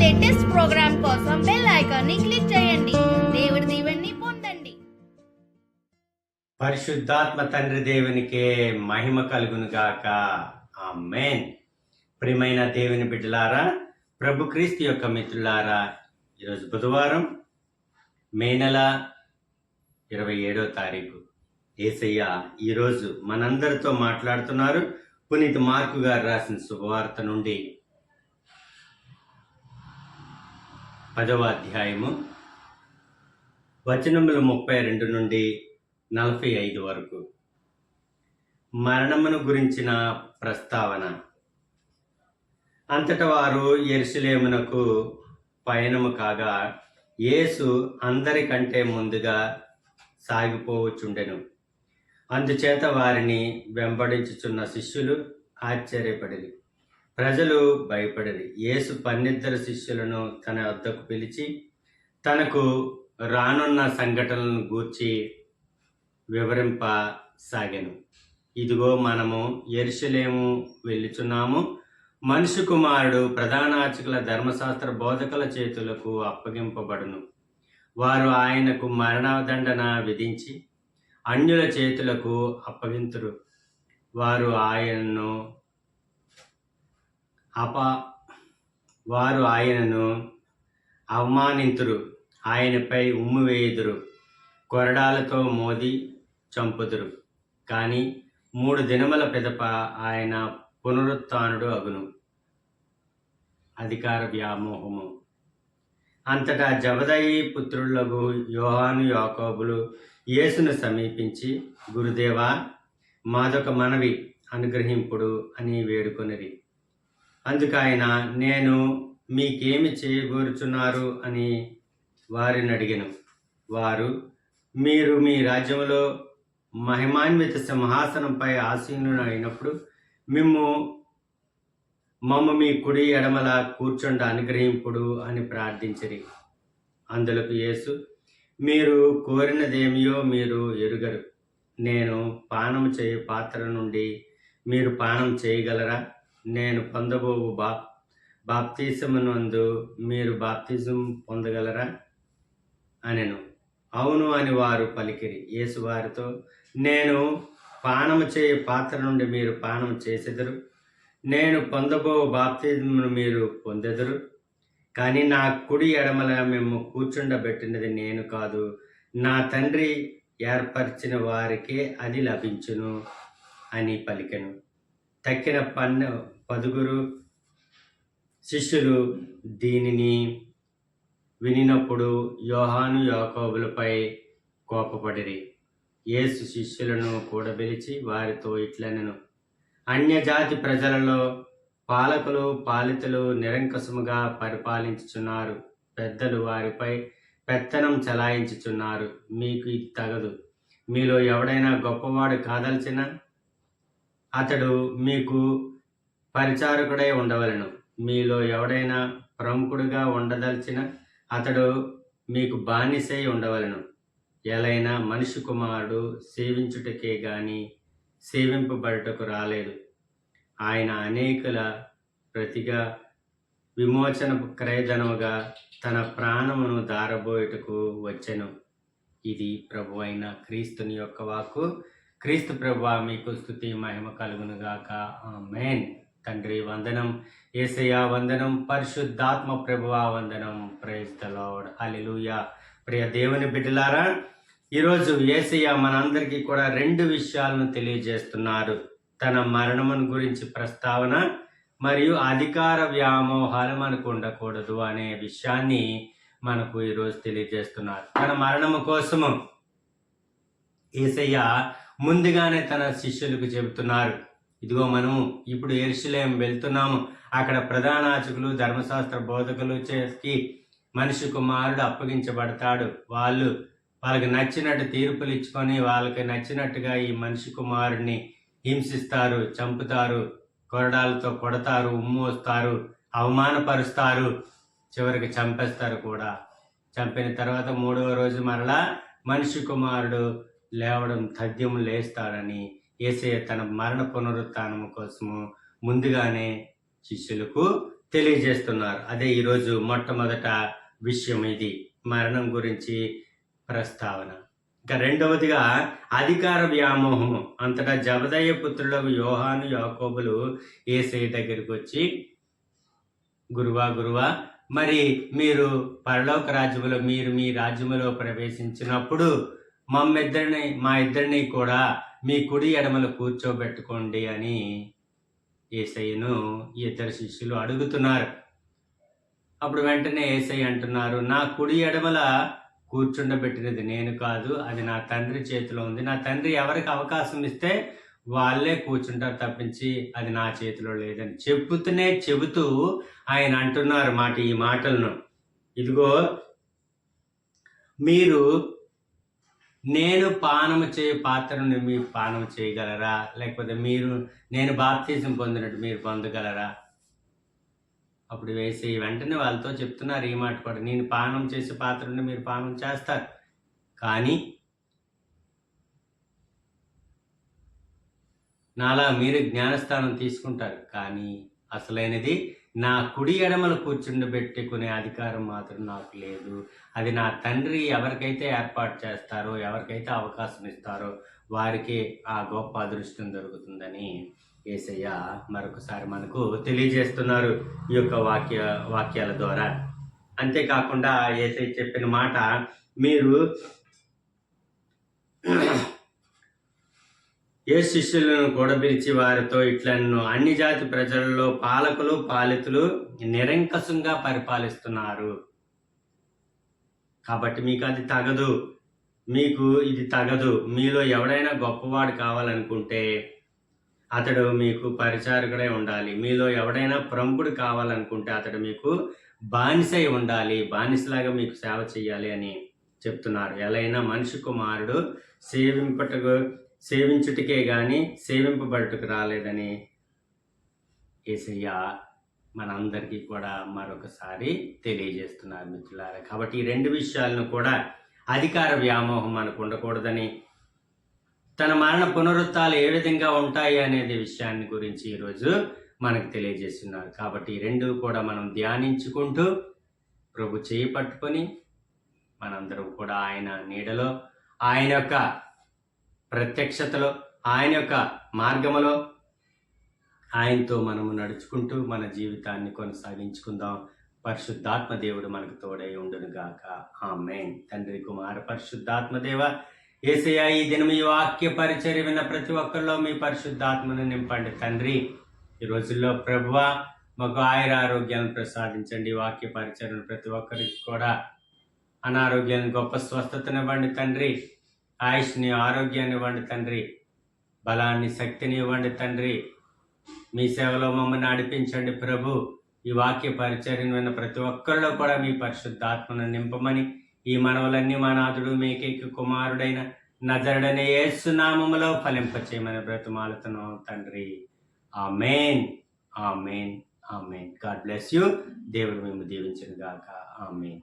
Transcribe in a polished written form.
Latest programme కోసం bell icon ని click చేయండి. దేవుడి దీవెనని పొందండి. పరిశుద్ధాత్మ తండ్రి దేవునికే మహిమ కలుగును గాక. ఆమేన్. ప్రియమైన దేవుని బిడ్డలారా, ప్రభు క్రీస్తు యొక్క మిత్రులారా, ఈరోజు బుధవారం మే నెల 27వ తారీఖు. యేసయ్య ఈరోజు మనందరితో మాట్లాడుతున్నారు. పునీత మార్కు గారు రాసిన శుభవార్త నుండి 10వ అధ్యాయము వచనములు 32 నుండి 45 వరకు. మరణమును గురించిన ప్రస్తావన. అంతటా వారు యెరూషలేమునకు పయనము కాగా యేసు అందరికంటే ముందుగా సాగిపోవచ్చుండెను. అందుచేత వారిని వెంబడించుచున్న శిష్యులు ఆశ్చర్యపడిరి, ప్రజలు భయపడిరి. యేసు 12 శిష్యులను తన వద్దకు పిలిచి తనకు రానున్న సంఘటనలను గూర్చి వివరింపసాగెను. ఇదిగో, మనము యెరూషలేము వెళ్ళుచున్నాము. మనుష్య కుమారుడు ప్రధానార్చకుల ధర్మశాస్త్ర బోధకుల చేతులకు అప్పగింపబడును. వారు ఆయనకు మరణదండన విధించి అన్యుల చేతులకు అప్పగింతురు. వారు ఆయనను అవమానింతురు, ఆయనపై ఉమ్ము వేయుదురు, కొరడాలతో మోది చంపుదురు. కానీ 3 దినముల పిదప ఆయన పునరుత్థానుడు అగును. అధికార వ్యామోహము. అంతటా జబదయి పుత్రులకు యోహాను, యాకోబులు యేసును సమీపించి, గురుదేవా, మాదొక మనవి అనుగ్రహింపుడు అని వేడుకొనిరి. అందుకైన, నేను మీకేమి చేయగోరుచున్నారు అని వారిని అడిగెను. వారు, మీరు మీ రాజ్యములో మహిమాన్విత సింహాసనంపై ఆసీనులు అయినప్పుడు మమ్ము మీ కుడి ఎడమల కూర్చుండ అనుగ్రహింపుడు అని ప్రార్థించిరి. అందులకు యేసు, మీరు కోరినదేమియో మీరు ఎరుగరు. నేను పానము చేయు పాత్ర నుండి మీరు పానం చేయగలరా? నేను పొందబోవు బాప్తిసమునందు మీరు బాప్తిజం పొందగలరా అనెను. అవును అని వారు పలికిరి. యేసు వారితో, నేను పానము చేయు పాత్ర నుండి మీరు పానం చేసెదరు, నేను పొందబో బాప్తిజమును మీరు పొందెదరు. కానీ నా కుడి ఎడమల మేము కూర్చుండబెట్టినది నేను కాదు, నా తండ్రి ఏర్పరిచిన వారికే అది లభించును అని పలికెను. తక్కిన 10 శిష్యులు దీనిని వినినప్పుడు యోహాను, యాకోబులపై కోపపడిరి. యేసు శిష్యులను కూడబిలిచి వారితో ఇట్లనెను, అన్యజాతి ప్రజలలో పాలకులు, పాలితులు నిరంకుశముగా పరిపాలించుచున్నారు. పెద్దలు వారిపై పెత్తనం చలాయించుచున్నారు. మీకు ఇది తగదు. మీలో ఎవడైనా గొప్పవాడు కాదల్చిన అతడు మీకు పరిచారకుడై ఉండవలెను. మీలో ఎవడైనా ప్రముఖుడుగా ఉండదలిచిన అతడు మీకు బానిసై ఉండవలెను. ఎలైనా మనిషి కుమారుడు సేవించుటకే గాని సేవింపబడుటకు రాలేదు. ఆయన అనేకుల ప్రతిగా విమోచన క్రయధనముగా తన ప్రాణమును దారబోయుటకు వచ్చెను. ఇది ప్రభు అయిన క్రీస్తుని యొక్క వాక్కు. క్రీస్తు ప్రభువా, మీకు స్తుతి మహిమ కలుగునుగాక. ఆమేన్. తండ్రి వందనం, యేసయ్య వందనం, పరిశుద్ధాత్మ ప్రభువా వందనం. Praise the Lord. హల్లెలూయా. ప్రియ దేవుని బిడ్డలారా, ఈరోజు యేసయ్య మనందరికీ కూడా 2 విషయాలను తెలియజేస్తున్నారు. తన మరణమును గురించి ప్రస్తావన మరియు అధికార వ్యామోహాలు మనకు ఉండకూడదు అనే విషయాన్ని మనకు ఈరోజు తెలియజేస్తున్నారు. తన మరణము కోసము యేసయ్య ముందుగానే తన శిష్యులకు చెబుతున్నారు, ఇదిగో మనము ఇప్పుడు యెరూషలేము వెళ్తున్నాము. అక్కడ ప్రధానార్చకులు, ధర్మశాస్త్ర బోధకులు చేసి మనిషి కుమారుడు అప్పగించబడతాడు. వాళ్ళకి నచ్చినట్టు తీర్పులు ఇచ్చుకొని వాళ్ళకి నచ్చినట్టుగా ఈ మనిషి కుమారుడిని హింసిస్తారు, చంపుతారు, కొరడాలతో కొడతారు, ఉమ్ము వస్తారు, అవమానపరుస్తారు, చివరికి చంపేస్తారు కూడా. చంపిన తర్వాత 3వ రోజు మరలా మనిషి కుమారుడు లేవడం, తథ్యం లేస్తాడని యేసయ్య తన మరణ పునరుత్థానము కోసము ముందుగానే శిష్యులకు తెలియజేస్తున్నారు. అదే ఈరోజు మొట్టమొదట విషయం ఇది, మరణం గురించి ప్రస్తావన. ఇంకా రెండవదిగా అధికార వ్యామోహము. అంతటా జబదయ్య పుత్రులకు యోహాను యాకోబులు యేసయ్య దగ్గరికి వచ్చి, గురువా, మరి మీరు పరలోక రాజ్యములో మీరు మీ రాజ్యములో ప్రవేశించినప్పుడు మా ఇద్దరిని కూడా మీ కుడి ఎడమలు కూర్చోబెట్టుకోండి అని యేసయ్యను ఈ ఇద్దరు శిష్యులు అడుగుతున్నారు. అప్పుడు వెంటనే యేసయ్య అంటున్నారు, నా కుడి ఎడమల కూర్చుండబెట్టినది నేను కాదు, అది నా తండ్రి చేతిలో ఉంది. నా తండ్రి ఎవరికి అవకాశం ఇస్తే వాళ్ళే కూర్చుంటారు తప్పించి అది నా చేతిలో లేదని చెబుతూ ఆయన అంటున్నారు ఈ మాటలను. ఇదిగో, మీరు నేను పానము చేయ పాత్రను మీరు పానం చేయగలరా? లేకపోతే నేను బాప్తిజం పొందినట్టు మీరు పొందగలరా? అప్పుడు వేసి వెంటనే వాళ్ళతో చెప్తున్నారు ఈ మాట కూడా, నేను పానం చేసే పాత్రను మీరు పానం చేస్తారు, కానీ నాలా మీరు జ్ఞానస్థానం తీసుకుంటారు, కానీ అసలైనది నా కుడి ఎడమలు కూర్చుండబెట్టుకునే అధికారం మాత్రం నాకు లేదు. అది నా తండ్రి ఎవరికైతే ఏర్పాటు చేస్తారో, ఎవరికైతే అవకాశం ఇస్తారో వారికి ఆ గొప్ప అదృష్టం దొరుకుతుందని యేసయ్య మరొకసారి మనకు తెలియజేస్తున్నారు ఈ యొక్క వాక్యాల ద్వారా. అంతేకాకుండా యేసయ్య చెప్పిన మాట, మీరు ఏ శిష్యులను కూడబిలిచి వారితో ఇట్లను, అన్ని జాతి ప్రజలలో పాలకులు పాలితులు నిరంకసంగా పరిపాలిస్తున్నారు, కాబట్టి మీకు ఇది తగదు. మీలో ఎవడైనా గొప్పవాడు కావాలనుకుంటే అతడు మీకు పరిచారకుడై ఉండాలి. మీలో ఎవడైనా ప్రముఖుడు కావాలనుకుంటే అతడు మీకు బానిసై ఉండాలి, బానిసలాగా మీకు సేవ చేయాలి అని చెప్తున్నారు. ఎలైనా మనిషి కుమారుడు సేవించుటకే గాని సేవింపబడుటకు రాలేదని యేసయ్య మనందరికీ కూడా మరొకసారి తెలియజేస్తున్నారు మిత్రులారా. కాబట్టి ఈ రెండు విషయాలను కూడా, అధికార వ్యామోహం మనకు ఉండకూడదని, తన మరణ పునరుత్థాలు ఏ విధంగా ఉంటాయి అనేది విషయాన్ని గురించి ఈరోజు మనకు తెలియజేస్తున్నారు. కాబట్టి ఈ రెండు కూడా మనం ధ్యానించుకుంటూ ప్రభు చేయి పట్టుకొని మనందరం కూడా ఆయన నీడలో, ఆయన యొక్క ప్రత్యక్షతలో, ఆయన యొక్క మార్గములో ఆయనతో మనము నడుచుకుంటూ మన జీవితాన్ని కొనసాగించుకుందాం. పరిశుద్ధాత్మ దేవుడు మనకు తోడై ఉండును గాక. ఆమేన్. తండ్రి, కుమార, పరిశుద్ధాత్మ దేవ, యేసయ్య, ఈ దినం ఈ వాక్య పరిచర్య విన్న ప్రతి ఒక్కరిలో మీ పరిశుద్ధాత్మను నింపండి తండ్రి. ఈ రోజుల్లో ప్రభువా మాకు ఆరోగ్యాన్ని ప్రసాదించండి. వాక్య పరిచర్యను ప్రతి ఒక్కరికి కూడా అనారోగ్యాన్ని గొప్ప స్వస్థతను ఇవ్వండి తండ్రి. ఆయుష్ని, ఆరోగ్యాన్ని ఇవ్వండి తండ్రి. బలాన్ని, శక్తిని ఇవ్వండి తండ్రి. మీ సేవలో మమ్మల్ని నడిపించండి ప్రభు. ఈ వాక్య పరిచర్యను విన్న ప్రతి ఒక్కరిలో కూడా మీ పరిశుద్ధాత్మను నింపమని ఈ మనవులన్నీ మా నాథుడు మీకేక కుమారుడైన నజరుడైన యేసు నామములో ఫలింపచేయమని బ్రతిమాలుతున్నాం తండ్రి. ఆమేన్, ఆమేన్, ఆమేన్. God bless you. దేవుడు మేము దీవించును గాక. ఆమేన్.